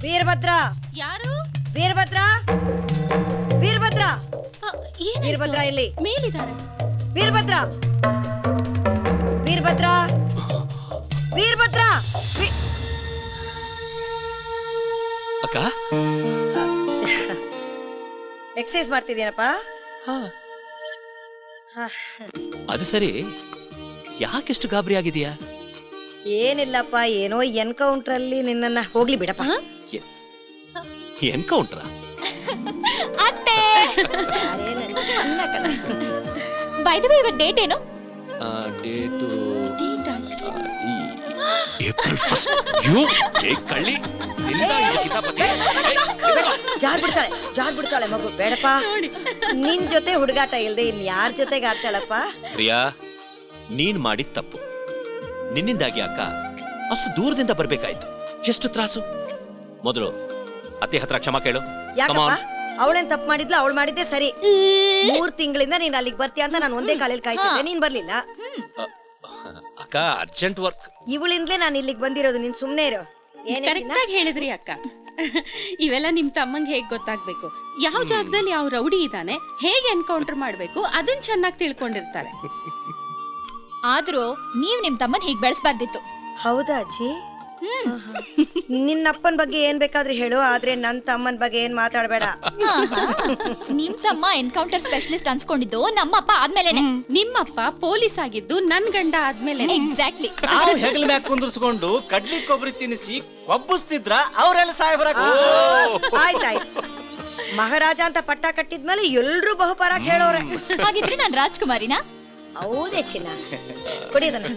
ವೀರಭದ್ರ ಯಾರು? ವೀರಭದ್ರ ವೀರಭದ್ರ ವೀರಭದ್ರ ಇಲ್ಲಿ ಮೇಲಿದ್ದಾರೆ. ವೀರಭದ್ರ ವೀರಭದ್ರ ವೀರಭದ್ರ ಅಕ್ಕ ಎಕ್ಸರ್ಸೈಸ್ ಮಾಡ್ತಿದ್ದೀನಪ್ಪ. ಅದು ಸರಿ, ಯಾಕೆಷ್ಟು ಗಾಬರಿ ಆಗಿದೆಯಾ? ಏನಿಲ್ಲಪ್ಪ, ಏನೋ ಎನ್ಕೌಂಟರ್ ಅಲ್ಲಿ ನಿನ್ನನ್ನ ಹೋಗ್ಲಿ ಬಿಡಪ್ಪ. ಎನ್ಕೌಂಟ್ರಾ? ಅತ್ತೆ ಸಣ್ಣ ಕಣ. ಬೈ ದ ವೇ ಇವತ್ತು ಡೇಟ್ ಏನು? Date April 1st. ಯು ಏ ಕಳ್ಳಿ, ನಿನ್ನ ಈ ಕಿತಾಪತಿ. ಜಾರ್ ಬಿಡ್ತಾಳೆ ಮಗು. ಬೇಡಪ್ಪ, ನಿನ್ ಜೊತೆ ಹುಡುಗಾಟ ಇಲ್ದೆ ಇನ್ ಯಾರ ಜೊತೆಗೆ ಆಡ್ತಾಳಪ್ಪ? ಪ್ರಿಯಾ, ನೀನ್ ಮಾಡಿದ ತಪ್ಪು. ನಿನ್ನಿಂದಾಗಿ ಅಕ್ಕ ಅಷ್ಟು ದೂರದಿಂದ ಬರ್ಬೇಕಾಯ್ತು. ಎಷ್ಟು ತ್ರಾಸು. ಮೊದಲು ಅತ್ತೆ ಹತ್ರ ಕ್ಷಮಾ ಕೇಳು. ಯಾಕಪ್ಪ? ಅವಳೇನ್ ತಪ್ಪು ಮಾಡಿದ್ಲು? ಅವಳು ಮಾಡಿದ್ದೆ ಸರಿ. 3 ತಿಂಗಳಿಂದ ನೀನ್ ಅಲ್ಲಿಗೆ ಬರ್ತೀಯ ಅಂತ ನಾನು ಒಂದೇ ಕಾಲಲ್ಲಿ ಕಾಯ್ತಿದ್ದೆ, ನೀನ್ ಬರ್ಲಿಲ್ಲ. ಅಕ್ಕ, ಅರ್ಜೆಂಟ್ ವರ್ಕ್. ಇವಳಿಂದಲೇ ನಾನು ಇಲ್ಲಿಗೆ ಬಂದಿರೋದು. ನೀನ್ ಸುಮ್ನೆ ಇರೋ. ಕರೆಕ್ಟ್ ಆಗಿ ಹೇಳಿದ್ರಿ ಅಕ್ಕ. ಇವೆಲ್ಲ ನಿಮ್ ತಮ್ಮಂಗೆ ಹೇಗ್ ಗೊತ್ತಾಗ್ಬೇಕು, ಯಾವ ಜಾಗದಲ್ಲಿ ಯಾವ ರೌಡಿ ಇದ್ದಾನೆ, ಹೇಗೆ ಎನ್ಕೌಂಟರ್ ಮಾಡ್ಬೇಕು, ಅದನ್ನ ಚೆನ್ನಾಗಿ ತಿಳ್ಕೊಂಡಿರ್ತಾರೆ. ಆದ್ರೂ ನೀವ್ ನಿಮ್ ತಮ್ಮನ್ ಹೀಗ್ ಬೆಳೆಸಬಾರ್ದಿತ್ತು. ಹೌದಾ ಅಜ್ಜಿ? ನಿನ್ನಪ್ಪನ ಬಗ್ಗೆ ಏನ್ ಬೇಕಾದ್ರೂ ಹೇಳು, ಆದ್ರೆ ನನ್ ತಮ್ಮನ ಬಗ್ಗೆ ಏನ್ ಮಾತಾಡ್ಬೇಡ. ನಿಮ್ ತಮ್ಮ ಎನ್ಕೌಂಟರ್ ಸ್ಪೆಷಲಿಸ್ಟ್ ಅನ್ಸ್ಕೊಂಡಿದ್ದು ನಮ್ಮಪ್ಪ ಆದ್ಮೇಲೆನೆ. ನಿಮ್ಮಪ್ಪ ಪೊಲೀಸ್ ಆಗಿದ್ದು ನನ್ ಗಂಡ ಆದ್ಮೇಲೆ. ಎಕ್ಸಾಕ್ಟ್ಲಿ. ನಾವು ಹೆಗಲ ಮ್ಯಾಗ ಕುಂದ್ರಿಸ್ಕೊಂಡು ಕಡ್ಲಿ ಕೊಬ್ಬರಿ ತಿನ್ನಿಸಿ ಕೊಬ್ಬಿಸ್ತಿದ್ರ ಅವ್ರೆಲ್ಲ ಸಾಯ್ಬರ. ಆಯ್ತಾಯ್ತು, ಮಹಾರಾಜ ಅಂತ ಪಟ್ಟ ಕಟ್ಟಿದ್ಮೇಲೆ ಎಲ್ರು ಬಹುಪರಾಗ ಹೇಳೋರೆ. ಹಾಗಿದ್ರೆ ನಾನ್ ರಾಜ್ಕುಮಾರಿನಾ? ಹೌದೇ ಚಿನ್ನ, ಕುಡಿಯೋದನ್ನ.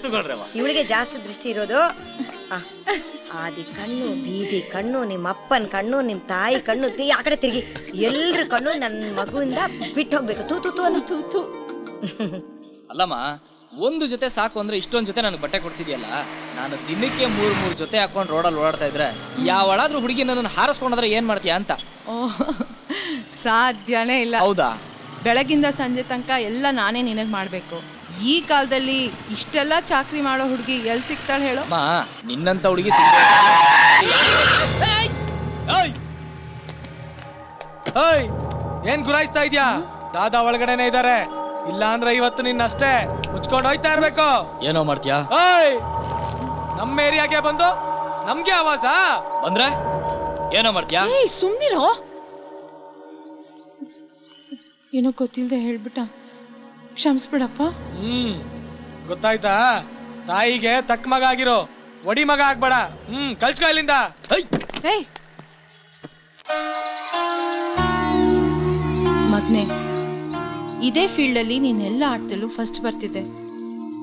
ಇವಳಿಗೆ ಜಾಸ್ತಿ ದೃಷ್ಟಿ ಇರೋದು. ಆದಿ ಕಣ್ಣು, ಬೀದಿ ಕಣ್ಣು, ನಿಮ್ಮ ಅಪ್ಪನ ಕಣ್ಣು, ನಿಮ್ ತಾಯಿ ಕಣ್ಣು, ಆ ಕಡೆ ತಿರುಗಿ ಎಲ್ರ ಕಣ್ಣು ನನ್ನ ಮಗುವಿಂದ ಬಿಟ್ಟು ಹೋಗ್ಬೇಕು. ತೂ ತೂ ತೂ ತೂ. ಅಲ್ಲಮ್ಮ, ಒಂದು ಜೊತೆ ಸಾಕು ಅಂದ್ರೆ ಇಷ್ಟೊಂದು ಜೊತೆ ನನಗೆ ಬಟ್ಟೆ ಕೊಡ್ಸಿದ್ಯಲ್ಲ. ನಾನು ದಿನಕ್ಕೆ 3 ಜೊತೆ ಹಾಕೊಂಡು ರೋಡಲ್ಲಿ ಓಡಾಡ್ತಾ ಇದ್ರೆ ಯಾವಳಾದ್ರೂ ಹುಡುಗಿ ನನ್ನನ್ನು ಹಾರಿಸ್ಕೊಂಡ್ರೆ ಏನ್ ಮಾಡ್ತೀಯ ಅಂತ. ಸಾಧ್ಯನೇ ಇಲ್ಲ. ಹೌದಾ? ಬೆಳಗಿಂದ ಸಂಜೆ ತನಕ ಎಲ್ಲ ನಾನೇ ನಿನಗೆ ಮಾಡಬೇಕು. ಈ ಕಾಲದಲ್ಲಿ ಇಷ್ಟೆಲ್ಲ ಚಾಕ್ರಿ ಮಾಡೋ ಹುಡುಗಿ ಎಲ್ಲಿ ಸಿಗ್ತಾಳೆ ಹೇಳೋ? ಅಮ್ಮ, ನಿನ್ನಂತ ಹುಡುಗಿ ಏನ್ ಗುರಾಯಿಸ್ತಾ ಇದ್ಯಾ? ದಾದಾ ಒಳಗಡೆನೆ ಇದಾರೆ. ಇಲ್ಲ ಅಂದ್ರೆ ಇವತ್ತು ನಿನ್ನಷ್ಟೇ ಮುಚ್ಕೊಂಡು ಹೋಯ್ತಾ ಇರ್ಬೇಕು. ಏನೋ ಮಾಡ್ತೀಯಾ? ನಮ್ಮ ಏರಿಯಾಗೆ ಬಂದು ನಮ್ಗೆ ಆವಾಜ ಬಂದ್ರೆ ಏನೋ ಮಾಡ್ತೀಯಾ? ಸುಮ್ನಿರೋ. ಏನೋ ಗೊತ್ತಿಲ್ದೆ ಹೇಳ್ಬಿಟ್ಟ, ಕ್ಷಮಿಸ್ಬಿಡಪ್ಪ. ಗೊತ್ತಾಯ್ತಾ? ತಾಯಿಗೆ ತಕ್ಕ ಮಗ ಆಗಿರೋ, ಒಡಿ ಮಗ ಆಗ್ಬೇಡ. ಕಳ್ಸ್ಕೊ ಇಲ್ಲಿಂದ. ಮಗ್ನೆ, ಇದೇ ಫೀಲ್ಡಲ್ಲಿ ನೀನೆಲ್ಲ ಆಟದಲ್ಲೂ ಫಸ್ಟ್ ಬರ್ತಿದ್ದೆ.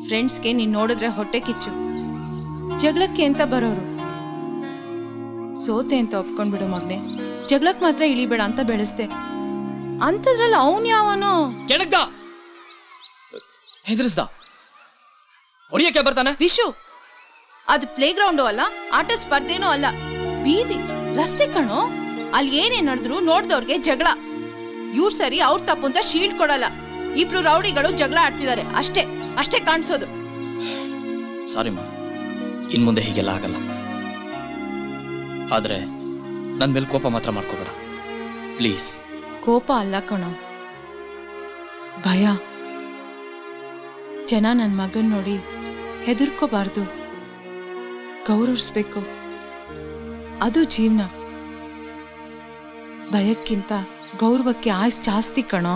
ಫ್ರೆಂಡ್ಸ್ಗೆ ನೀನ್ ನೋಡಿದ್ರೆ ಹೊಟ್ಟೆ ಕಿಚ್ಚು. ಜಗಳಕ್ಕೆ ಅಂತ ಬರೋರು. ಸೋತೆ ಅಂತ ಒಪ್ಕೊಂಡ್ಬಿಡು ಮಗ್ನೆ. ಜಗಳಕ್ಕೆ ಮಾತ್ರ ಇಳಿಬೇಡ ಅಂತ ಬೆಳೆಸ್ದೆ. ಅಂತದ್ರಲ್ಲಿ ಅವನ್ ಯಾವನೋ ಕೆಣಗ್ದ, ಹೆದರ್ಸ್ದ, ಹೊಡಿಯಕ್ಕೆ ಬರ್ತಾನೆ. ವಿಶು, ಅದು ಪ್ಲೇ ಗ್ರೌಂಡು ಅಲ್ಲ, ಆಟ ಸ್ಪರ್ಧೆನೂ ಅಲ್ಲ, ಬೀದಿ ರಸ್ತೆ ಕಣೋ. ಅಲ್ಲಿ ಏನೇ ನಡೆದ್ರು ನೋಡ್ದವ್ರಿಗೆ ಜಗಳ. ಇವ್ರು ಸರಿ ಅವ್ರ ತಪ್ಪು ಅಂತ ಶೀಲ್ಡ್ ಕೊಡಲ್ಲ. ಇಬ್ರು ರೌಡಿಗಳು ಜಗಳ ಆಡ್ತಿದ್ದಾರೆ, ಅಷ್ಟೇ ಅಷ್ಟೇ ಕಾಣಿಸೋದು. ಸಾರಿ ಮಾ, ಇನ್ ಮುಂದೆ ಹೀಗೆಲ್ಲ ಆಗಲ್ಲ. ಆದ್ರೆ ನನ್ ಮೇಲೆ ಕೋಪ ಮಾತ್ರ ಮಾಡ್ಕೋಬೇಡ ಪ್ಲೀಸ್. ಕೋಪ ಅಲ್ಲ ಕಣೋ, ಭಯ. ಜನ ನನ್ನ ಮಗನ್ ನೋಡಿ ಹೆದರ್ಕೋಬಾರ್ದು, ಗೌರವಿಸ್ಬೇಕು. ಅದು ಜೀವನ. ಭಯಕ್ಕಿಂತ ಗೌರವಕ್ಕೆ ಆಯ್ಸ್ ಜಾಸ್ತಿ ಕಣೋ.